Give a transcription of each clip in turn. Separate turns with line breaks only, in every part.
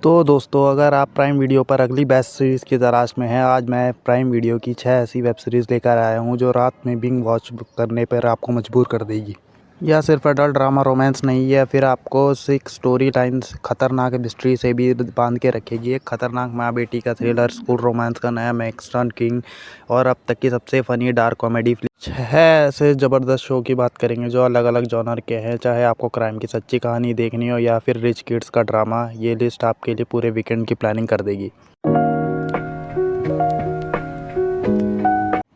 तो दोस्तों, अगर आप प्राइम वीडियो पर अगली बेस्ट सीरीज़ की तलाश में हैं, आज मैं प्राइम वीडियो की 6 ऐसी वेब सीरीज़ लेकर आया हूं जो रात में बिंग वॉच करने पर आपको मजबूर कर देगी। यह सिर्फ एडल्ट ड्रामा रोमांस नहीं है, फिर आपको सिक्स स्टोरी लाइन्स खतरनाक मिस्ट्री से भी बांध के रखेगी। एक खतरनाक माँ बेटी का थ्रिलर, स्कूल रोमांस का नया मैक्सटन किंग और अब तक की सबसे फ़नी डार्क कॉमेडी फिल्म। है ऐसे ज़बरदस्त शो की बात करेंगे जो अलग अलग जॉनर के हैं। चाहे आपको क्राइम की सच्ची कहानी देखनी हो या फिर रिच किड्स का ड्रामा, ये लिस्ट आपके लिए पूरे वीकेंड की प्लानिंग कर देगी।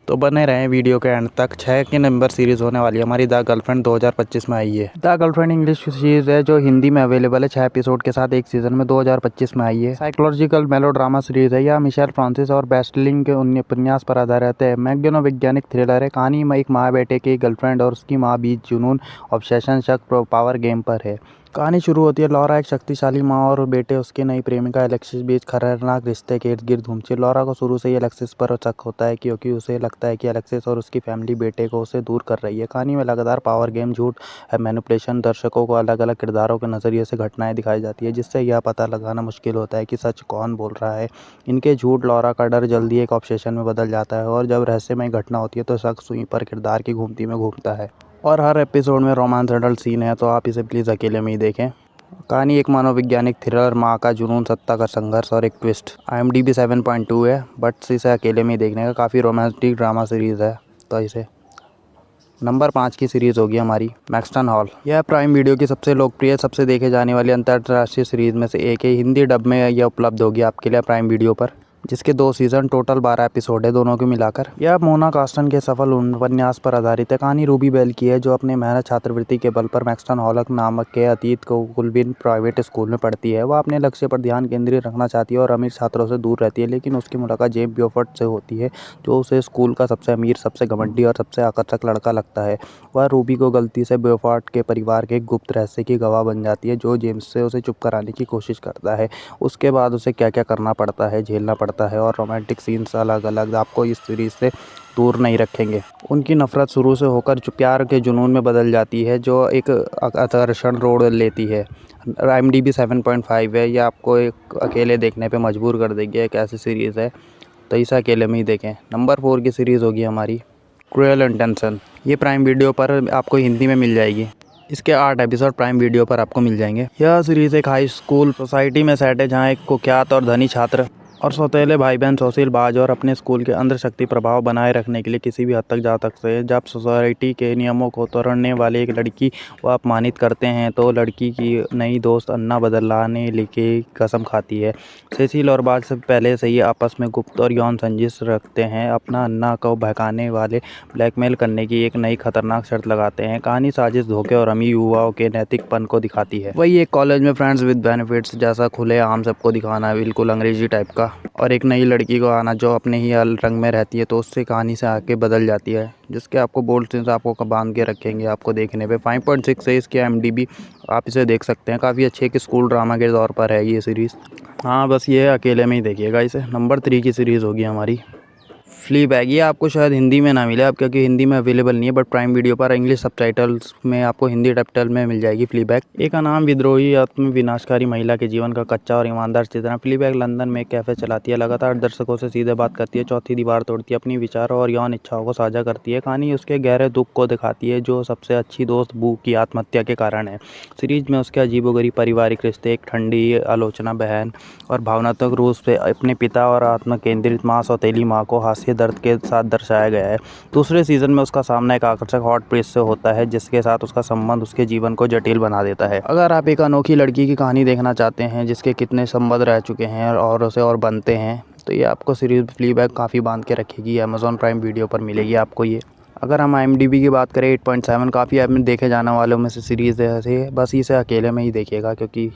तो बने रहें वीडियो के एंड तक। 6 की नंबर सीरीज़ होने वाली है हमारी द गर्लफ्रेंड, 2025 में आई है। द गर्लफ्रेंड इंग्लिश सीरीज़ है जो हिंदी में अवेलेबल है। 6 एपिसोड के साथ एक सीजन में 2025 में आई है। साइकोलॉजिकल मेलोड्रामा सीरीज़ है। यह मिशेल फ्रांसिस और बेस्टलिंग के उपन्यास पर आधारित है। मनोवैज्ञानिक थ्रिलर है। कहानी में एक माँ बेटे की गर्लफ्रेंड और उसकी माँ बीच जुनून, ऑब्सेशन, शक, पावर गेम पर है। कहानी शुरू होती है लॉरा एक शक्तिशाली माँ और बेटे उसके नई प्रेमिका एलेक्सिस बीच खतरनाक रिश्ते के इर्द गिर्द घूमती है। लॉरा को शुरू से ही एलेक्सिस पर शक होता है क्योंकि उसे लगता है कि एलेक्सिस और उसकी फैमिली बेटे को उसे दूर कर रही है। कहानी में लगातार पावर गेम, झूठ, मैनिपुलेशन, दर्शकों को अलग अलग किरदारों के नज़रिए से घटनाएं दिखाई जाती है जिससे यह पता लगाना मुश्किल होता है कि सच कौन बोल रहा है। इनके झूठ, लॉरा का डर जल्दी एक ऑब्सेशन में बदल जाता है और जब रहस्यमय घटना होती है तो शक सुई पर किरदार की घूमती में घूमता है। और हर एपिसोड में रोमांस एडल्ट सीन है, तो आप इसे प्लीज़ अकेले में ही देखें। कहानी एक मनोवैज्ञानिक थ्रिलर, माँ का जुनून, सत्ता का संघर्ष और एक ट्विस्ट। IMDb 7.2 है, बट इसे अकेले में ही देखने का काफ़ी रोमांटिक ड्रामा सीरीज़ है। तो इसे नंबर 5 की सीरीज़ होगी हमारी मैक्सटन हॉल। यह प्राइम वीडियो की सबसे लोकप्रिय, सबसे देखे जाने वाली अंतर्राष्ट्रीय सीरीज़ में से एक है। हिंदी डब में यह उपलब्ध होगी आपके लिए प्राइम वीडियो पर, जिसके 2 सीज़न, टोटल 12 एपिसोड है दोनों को मिलाकर। यह मोना कास्टन के सफल उपन्यास पर आधारित है। कहानी रूबी बेल की है जो अपने मेहनत, छात्रवृत्ति के बल पर मैक्सटन हॉल नामक के अतीत को कुलबिन प्राइवेट स्कूल में पढ़ती है। वह अपने लक्ष्य पर ध्यान केंद्रित रखना चाहती है और अमीर छात्रों से दूर रहती है, लेकिन उसकी मुलाकात जेब ब्योफर्ट से होती है जो उसे स्कूल का सबसे अमीर, सबसे घमंडी और सबसे आकर्षक लड़का लगता है। वह रूबी को गलती से ब्योफर्ट के परिवार के गुप्त रहस्य की गवाह बन जाती है जो जेम्स से उसे चुप कराने की कोशिश करता है। उसके बाद उसे क्या क्या करना पड़ता है, झेलना पड़ता है, और रोमांटिक सीन्स अलग अलग आपको इस सीरीज़ से दूर नहीं रखेंगे। उनकी नफरत शुरू से होकर जो प्यार के जुनून में बदल जाती है, जो एक आकर्षण रोड लेती है। IMDb 7.5 है। यह आपको एक अकेले देखने पे मजबूर कर देगी। एक ऐसी सीरीज़ है, तो इसे अकेले में ही देखें। नंबर 4 की सीरीज़ होगी हमारी क्रूएल इंटेंशन। ये प्राइम वीडियो पर आपको हिंदी में मिल जाएगी। इसके 8 एपिसोड प्राइम वीडियो पर आपको मिल जाएंगे। यह सीरीज़ एक हाई स्कूल सोसाइटी में सेट है जहाँ एक कुख्यात और धनी छात्र और सौतेले भाई बहन सोशीलबाज और अपने स्कूल के अंदर शक्ति प्रभाव बनाए रखने के लिए किसी भी हद तक जा सकते हैं। जब सोसाइटी के नियमों को तोड़ने वाले एक लड़की को अपमानित करते हैं तो लड़की की नई दोस्त अन्ना बदलाने की कसम खाती है। सेसिल और बाल से पहले से ही आपस में गुप्त और यौन संजिश रखते हैं। अपना अन्ना को बहकाने वाले ब्लैकमेल करने की एक नई खतरनाक शर्त लगाते हैं। कहानी साजिश, धोखे और अमीर युवाओं के नैतिकपन को दिखाती है। वही एक कॉलेज में फ्रेंड्स विद बेनिफिट्स जैसा खुले आम सबको दिखाना है, बिल्कुल अंग्रेजी टाइप का। और एक नई लड़की को आना जो अपने ही रंग में रहती है, तो उससे कहानी से आके बदल जाती है, जिसके आपको बोल्ड सीन्स आपको बांध के रखेंगे आपको देखने पे। 5.6 है इसकी IMDb, आप इसे देख सकते हैं। काफ़ी अच्छी एक स्कूल ड्रामा के तौर पर है ये सीरीज़। हाँ, बस ये अकेले में ही देखिएगा इसे। नंबर 3 की सीरीज़ होगी हमारी फ्लीबैग। ये आपको शायद हिंदी में ना मिले अब, क्योंकि हिंदी में अवेलेबल नहीं है, बट प्राइम वीडियो पर इंग्लिश सबटाइटल्स में आपको हिंदी टाइटल में मिल जाएगी फ्लीबैग। एक अनाम विद्रोही आत्म विनाशकारी महिला के जीवन का कच्चा और ईमानदार चित्रण। फ्लीबैग लंदन में एक कैफे चलाती है, लगातार दर्शकों से सीधे बात करती है, चौथी दीवार तोड़ती है, अपनी विचारों और यौन इच्छाओं को साझा करती है। कहानी उसके गहरे दुख को दिखाती है जो सबसे अच्छी दोस्त बू की आत्महत्या के कारण है। सीरीज में उसके अजीबोगरीब पारिवारिक रिश्ते, एक ठंडी आलोचना बहन और भावनात्मक रूप से अपने पिता और आत्म केंद्रित माँ, सौतेली माँ को हास्य दर्द के साथ दर्शाया गया है। दूसरे सीजन में उसका सामना एक आकर्षक हॉट प्रिंस से होता है जिसके साथ उसका संबंध उसके जीवन को जटिल बना देता है। अगर आप एक अनोखी लड़की की कहानी देखना चाहते हैं जिसके कितने संबंध रह चुके हैं और उसे और बनते हैं, तो ये आपको सीरीज फ्लीबैग काफ़ी बांध के रखेगी। Amazon प्राइम वीडियो पर मिलेगी आपको ये। अगर हम IMDb की बात करें 8.7, काफ़ी आप में देखे जाने वालों में से सीरीज़ है। बस इसे अकेले में ही देखिएगा क्योंकि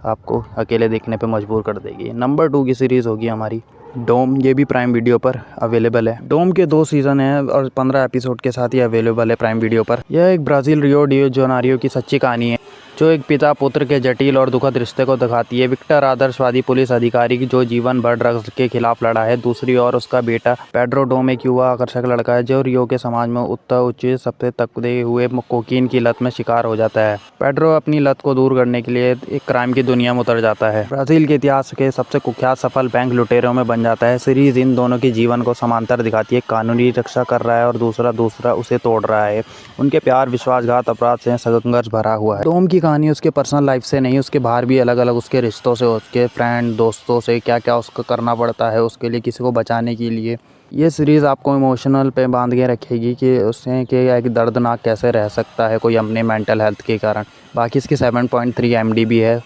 आपको अकेले देखने पे मजबूर कर देगी। नंबर 2 की सीरीज़ होगी हमारी डोम। ये भी प्राइम वीडियो पर अवेलेबल है। डोम के 2 सीज़न हैं और 15 एपिसोड के साथ ही अवेलेबल है प्राइम वीडियो पर। यह एक ब्राज़ील रियो डी जेनेरियो की सच्ची कहानी है जो एक पिता पुत्र के जटिल और दुखद रिश्ते को दिखाती है। विक्टर आदर्शवादी पुलिस अधिकारी जो जीवन भर ड्रग्स के खिलाफ लड़ा है। दूसरी ओर उसका बेटा पेड्रो डोम एक युवा आकर्षक लड़का है जो रियो के समाज में उच्च सबसे तकते हुए कोकीन की लत में शिकार हो जाता है। पेड्रो अपनी लत को दूर करने के लिए एक क्राइम की दुनिया में उतर जाता है। ब्राजील के इतिहास के सबसे कुख्यात सफल बैंक लुटेरों में बन जाता है। सीरीज इन दोनों के जीवन को समांतर दिखाती है। कानूनी रक्षा कर रहा है और दूसरा उसे तोड़ रहा है। उनके प्यार, विश्वासघात, अपराध से संघर्ष भरा हुआ है। डोम की कहानी उसके पर्सनल लाइफ से नहीं, उसके बाहर भी अलग अलग उसके रिश्तों से, उसके फ्रेंड दोस्तों से क्या क्या उसको करना पड़ता है उसके लिए, किसी को बचाने के लिए। ये सीरीज़ आपको इमोशनल पे बांध के रखेगी कि उससे कि एक दर्दनाक कैसे रह सकता है कोई अपने मेंटल हेल्थ के कारण। बाकी इसकी 7.3 IMDb है,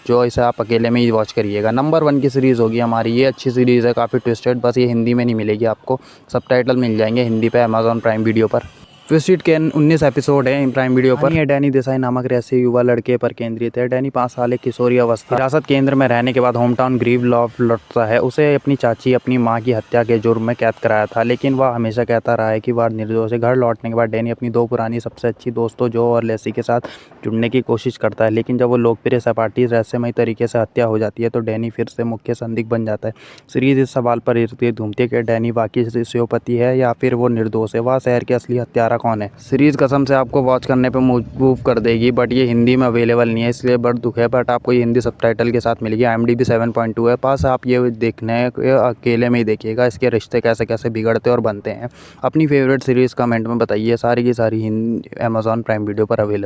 जो इसे आप अकेले में ही वॉच करिएगा। नंबर 1 की सीरीज़ होगी हमारी। ये अच्छी सीरीज़ है, काफ़ी ट्विस्टेड। बस ये हिंदी में नहीं मिलेगी आपको, सबटाइटल मिल जाएंगे हिंदी पे अमेजॉन प्राइम वीडियो पर। ट्विस्टेड के 19 एपिसोड है प्राइम वीडियो पर। ये डैनी देसाई नामक रहस्य युवा लड़के पर केंद्रित है। डैनी 5 साल एक किशोरी अवस्था हिरासत केंद्र में रहने के बाद होम टाउन ग्रीव लौटता है। उसे अपनी चाची अपनी मां की हत्या के जुर्म में कैद कराया था, लेकिन वह हमेशा कहता रहा है कि वह निर्दोष है। घर लौटने के बाद डैनी अपनी 2 पुरानी सबसे अच्छी दोस्तों जो और लेसी के साथ जुड़ने की कोशिश करता है, लेकिन जब वो लोकप्रिय सहपाठी रहस्यमय तरीके से हत्या हो जाती है तो डैनी फिर से मुख्य संदिग्ध बन जाता है। सीरीज इस सवाल पर इर्द-गिर्द घूमती है कि डैनी वाकई सोशियोपैथी है या फिर वो निर्दोष है। वह शहर के असली हत्यारा कौन है। सीरीज कसम से आपको वॉच करने पे मूव कर देगी, बट ये हिंदी में अवेलेबल नहीं है, इसलिए बड़ा दुख है। बट आपको ये हिंदी सबटाइटल के साथ मिलेगी। IMDb 7.2 है। पास आप ये देखने अकेले में ही देखिएगा, इसके रिश्ते कैसे कैसे बिगड़ते और बनते हैं। अपनी फेवरेट सीरीज़ कमेंट में बताइए। सारी की सारी अमेजॉन प्राइम वीडियो पर अवेलेबल।